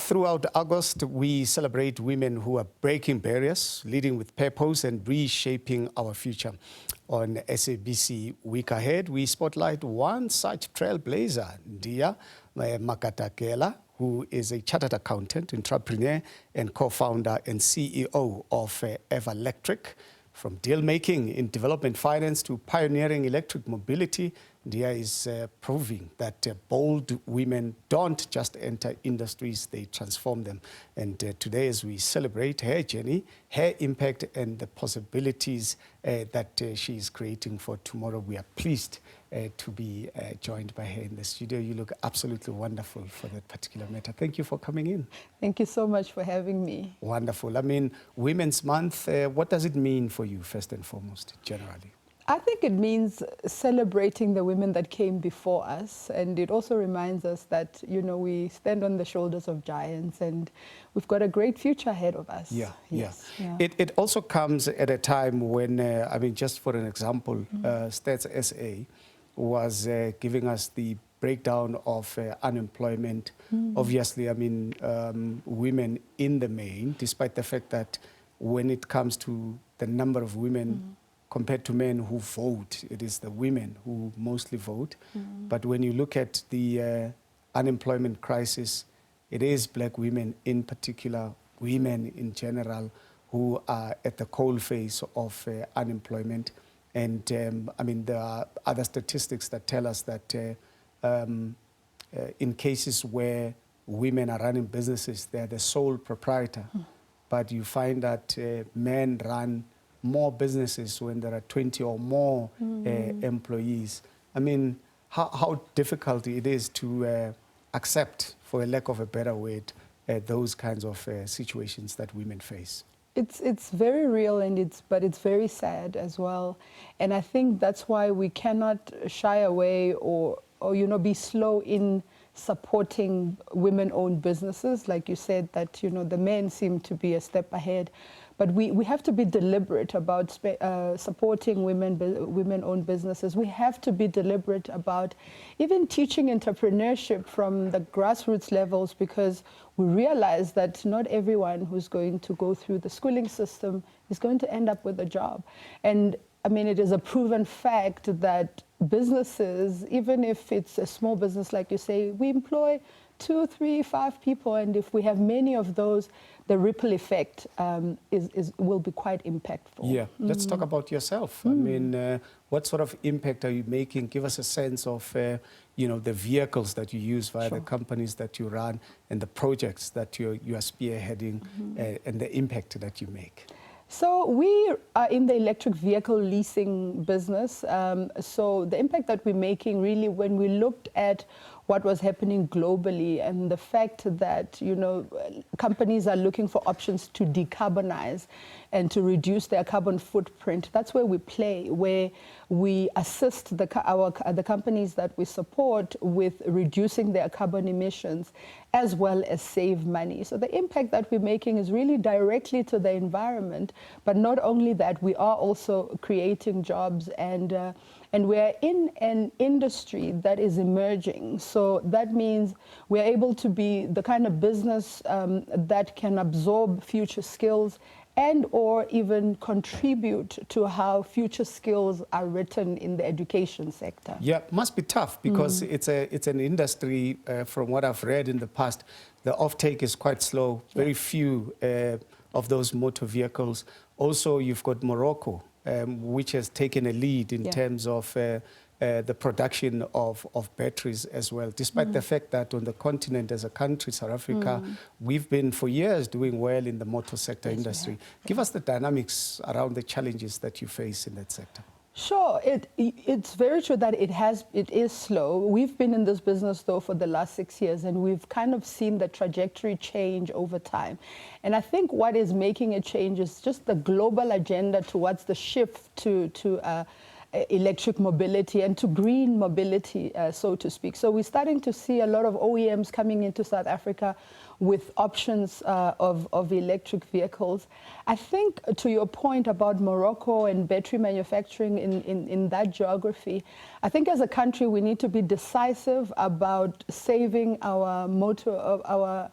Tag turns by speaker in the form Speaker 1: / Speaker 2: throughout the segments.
Speaker 1: Throughout August, we celebrate women who are breaking barriers, leading with purpose and reshaping our future. On SABC WeekAhead, we spotlight one such trailblazer, Ndia Magadagela, who is a chartered accountant, entrepreneur, and co-founder and CEO of Everlectric. From deal-making in development finance to pioneering electric mobility, Ndia is proving that bold women don't just enter industries, they transform them. And today, as we celebrate her journey, her impact, and the possibilities that she is creating for tomorrow, we are pleased to be joined by her in the studio. You look absolutely wonderful for that particular matter. Thank you for coming in.
Speaker 2: Thank you so much for having me.
Speaker 1: Wonderful. I mean, Women's Month, what does it mean for you, first and foremost, generally?
Speaker 2: I think it means celebrating the women that came before us, and it also reminds us that, you know, we stand on the shoulders of giants and we've got a great future ahead of us.
Speaker 1: Yeah,
Speaker 2: yes.
Speaker 1: yeah. It also comes at a time when, I mean, just for an example, Stats SA was giving us the breakdown of unemployment. Obviously, I mean, women in the main, despite the fact that when it comes to the number of women compared to men who vote, it is the women who mostly vote. But when you look at the unemployment crisis, it is black women in particular, women in general, who are at the coalface of unemployment. And I mean, there are other statistics that tell us that in cases where women are running businesses, they're the sole proprietor. But you find that men run more businesses when there are 20 or more employees. I mean, how difficult it is to accept, for a lack of a better word, those kinds of situations that women face.
Speaker 2: It's very real, and but it's very sad as well. And I think that's why we cannot shy away or you know, be slow in supporting women-owned businesses. Like you said, that, you know, the men seem to be a step ahead. But we have to be deliberate about supporting women-owned businesses. We have to be deliberate about even teaching entrepreneurship from the grassroots levels, because we realize that not everyone who's going to go through the schooling system is going to end up with a job. And I mean, it is a proven fact that businesses, even if it's a small business, like you say, we employ 2, 3, 5 people, and if we have many of those, the ripple effect will be quite impactful.
Speaker 1: Yeah, let's talk about yourself. I mean, what sort of impact are you making? Give us a sense of, you know, the vehicles that you use via the companies that you run and the projects that you are spearheading and the impact that you make.
Speaker 2: So we are in the electric vehicle leasing business. So the impact that we're making, really, when we looked at what was happening globally and the fact that, you know, companies are looking for options to decarbonize and to reduce their carbon footprint, that's where we play, where we assist the companies that we support with reducing their carbon emissions as well as save money. So the impact that we're making is really directly to the environment, but not only that, we are also creating jobs, and we're in an industry that is emerging. So that means we're able to be the kind of business that can absorb future skills and or even contribute to how future skills are written in the education sector.
Speaker 1: Yeah, must be tough, because it's an industry, from what I've read in the past, the offtake is quite slow, very few of those motor vehicles. Also, you've got Morocco, which has taken a lead in terms of the production of batteries as well, despite the fact that on the continent as a country, South Africa, we've been for years doing well in the motor sector industry. Give us the dynamics around the challenges that you face in that sector.
Speaker 2: Sure, it's very true that it is slow. We've been in this business, though, for the last 6 years, and we've kind of seen the trajectory change over time. And I think what is making a change is just the global agenda towards the shift to electric mobility and to green mobility, so to speak. So we're starting to see a lot of OEMs coming into South Africa with options of electric vehicles. I think to your point about Morocco and battery manufacturing in that geography, I think as a country we need to be decisive about saving our motor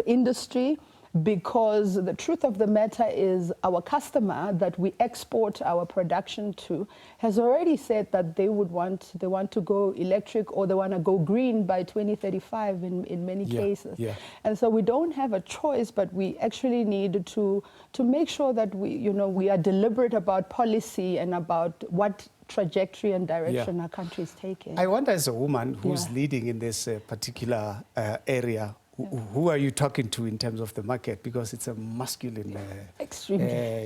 Speaker 2: industry, because the truth of the matter is our customer that we export our production to has already said that they want to go electric, or they want to go green by 2035 in many cases. Yeah. And so we don't have a choice, but we actually need to make sure that we are deliberate about policy and about what trajectory and direction our country is taking.
Speaker 1: I wonder, as a woman who's leading in this particular area, who are you talking to in terms of the market? Because it's a masculine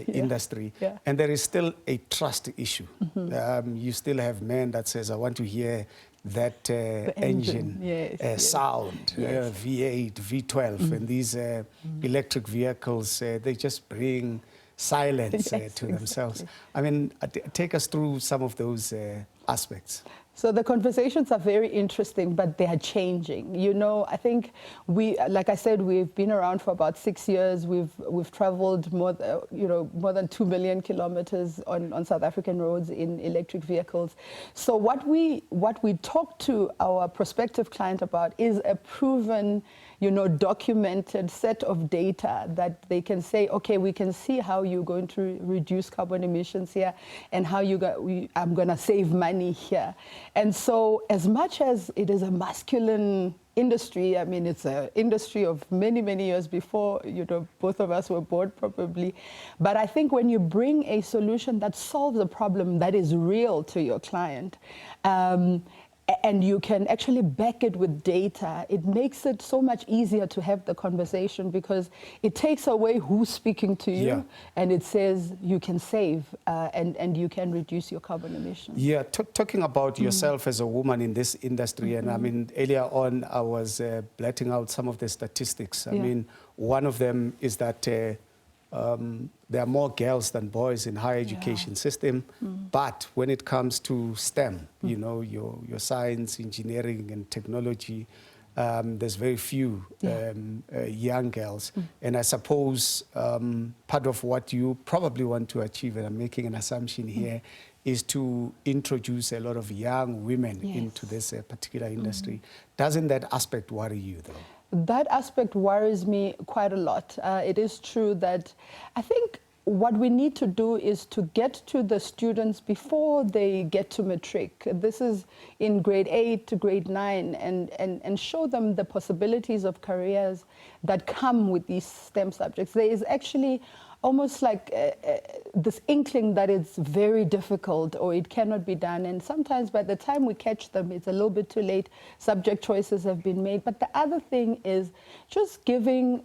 Speaker 1: industry. Yeah. And there is still a trust issue. You still have men that says, I want to hear that engine sound, V8, V12. And these electric vehicles, they just bring silence to themselves. I mean, take us through some of those aspects.
Speaker 2: So the conversations are very interesting, but they are changing. I think like I said, we've been around for about 6 years. We've traveled more than 2 million kilometers on South African roads in electric vehicles. So what we talk to our prospective client about is a proven, documented set of data that they can say, okay, we can see how you're going to reduce carbon emissions here and how I'm going to save money here. And so as much as it is a masculine industry, I mean, it's an industry of many, many years before, both of us were born probably. But I think when you bring a solution that solves a problem that is real to your client, and you can actually back it with data, it makes it so much easier to have the conversation, because it takes away who's speaking to you, and it says you can save and you can reduce your carbon emissions. Yeah,
Speaker 1: talking about yourself as a woman in this industry, and I mean, earlier on I was blurting out some of the statistics. I mean, one of them is that there are more girls than boys in higher education system, but when it comes to STEM, your science, engineering and technology, there's very few young girls. And I suppose part of what you probably want to achieve, and I'm making an assumption here, is to introduce a lot of young women into this particular industry. Doesn't that aspect worry you, though?
Speaker 2: That aspect worries me quite a lot. It is true that I think what we need to do is to get to the students before they get to matric. This is in grade 8 to grade 9, and show them the possibilities of careers that come with these STEM subjects. There is actually almost like this inkling that it's very difficult or it cannot be done. And sometimes by the time we catch them, it's a little bit too late. Subject choices have been made. But the other thing is just giving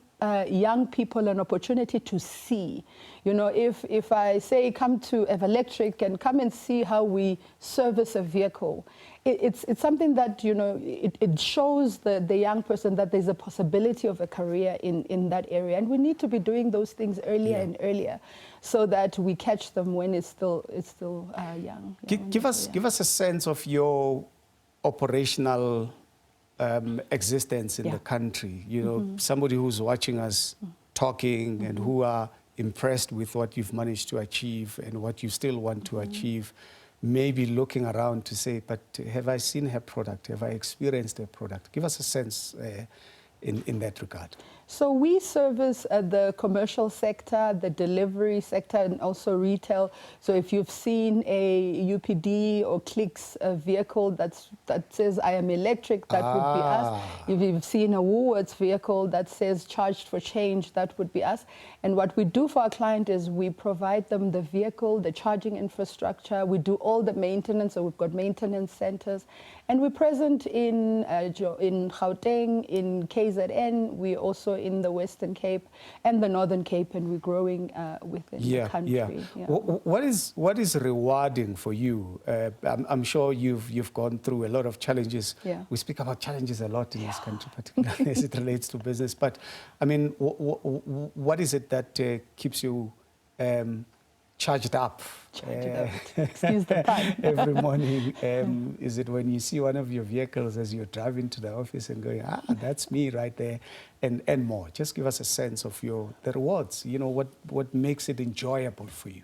Speaker 2: young people an opportunity to see. If I say come to Everlectric and come and see how we service a vehicle, it's something that, it shows the young person that there's a possibility of a career in that area. And we need to be doing those things earlier and earlier, so that we catch them when it's still young.
Speaker 1: Give us a sense of your operational existence in the country. Somebody who's watching us talking and who are impressed with what you've managed to achieve and what you still want to achieve, maybe looking around to say, but have I seen her product? Have I experienced her product? Give us a sense in that regard.
Speaker 2: So we service the commercial sector, the delivery sector, and also retail. So if you've seen a UPD or Clicks vehicle that says I am electric, that would be us. If you've seen a Woolworths vehicle that says charged for change, that would be us. And what we do for our client is we provide them the vehicle, the charging infrastructure. We do all the maintenance, so we've got maintenance centers. And we're present in Gauteng, in KZN. We're also in the Western Cape and the Northern Cape, and we're growing within the country.
Speaker 1: What is rewarding for you? I'm sure you've gone through a lot of challenges. We speak about challenges a lot in this country, particularly as it relates to business. But I mean, what is it that keeps you charged up.
Speaker 2: Excuse the pun.
Speaker 1: Every morning, is it when you see one of your vehicles as you're driving to the office and going, that's me right there, and more? Just give us a sense of the rewards. You know, what makes it enjoyable for you?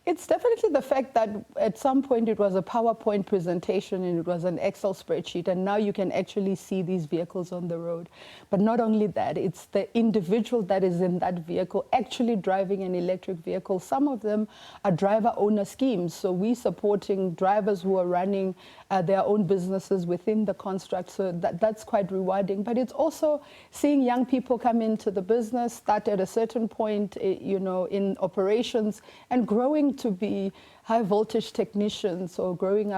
Speaker 2: It's definitely the fact that at some point it was a PowerPoint presentation and it was an Excel spreadsheet, and now you can actually see these vehicles on the road. But not only that, it's the individual that is in that vehicle actually driving an electric vehicle. Some of them are driver-owner schemes, so we're supporting drivers who are running their own businesses within the construct, so that's quite rewarding. But it's also seeing young people come into the business, start at a certain point, you know, in operations, and growing to be high voltage technicians or growing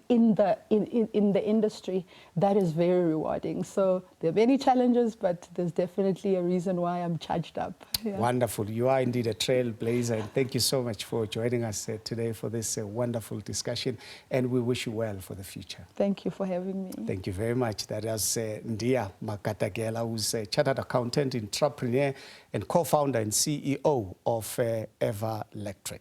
Speaker 2: in the industry. That is very rewarding. So there are many challenges, but there's definitely a reason why I'm charged up. Yeah.
Speaker 1: Wonderful. You are indeed a trailblazer, and thank you so much for joining us today for this wonderful discussion, and we wish you well for the future.
Speaker 2: Thank you for having me.
Speaker 1: Thank you very much. That is Ndia Magadagela, who's a chartered accountant, entrepreneur, and co-founder and CEO of Everlectric.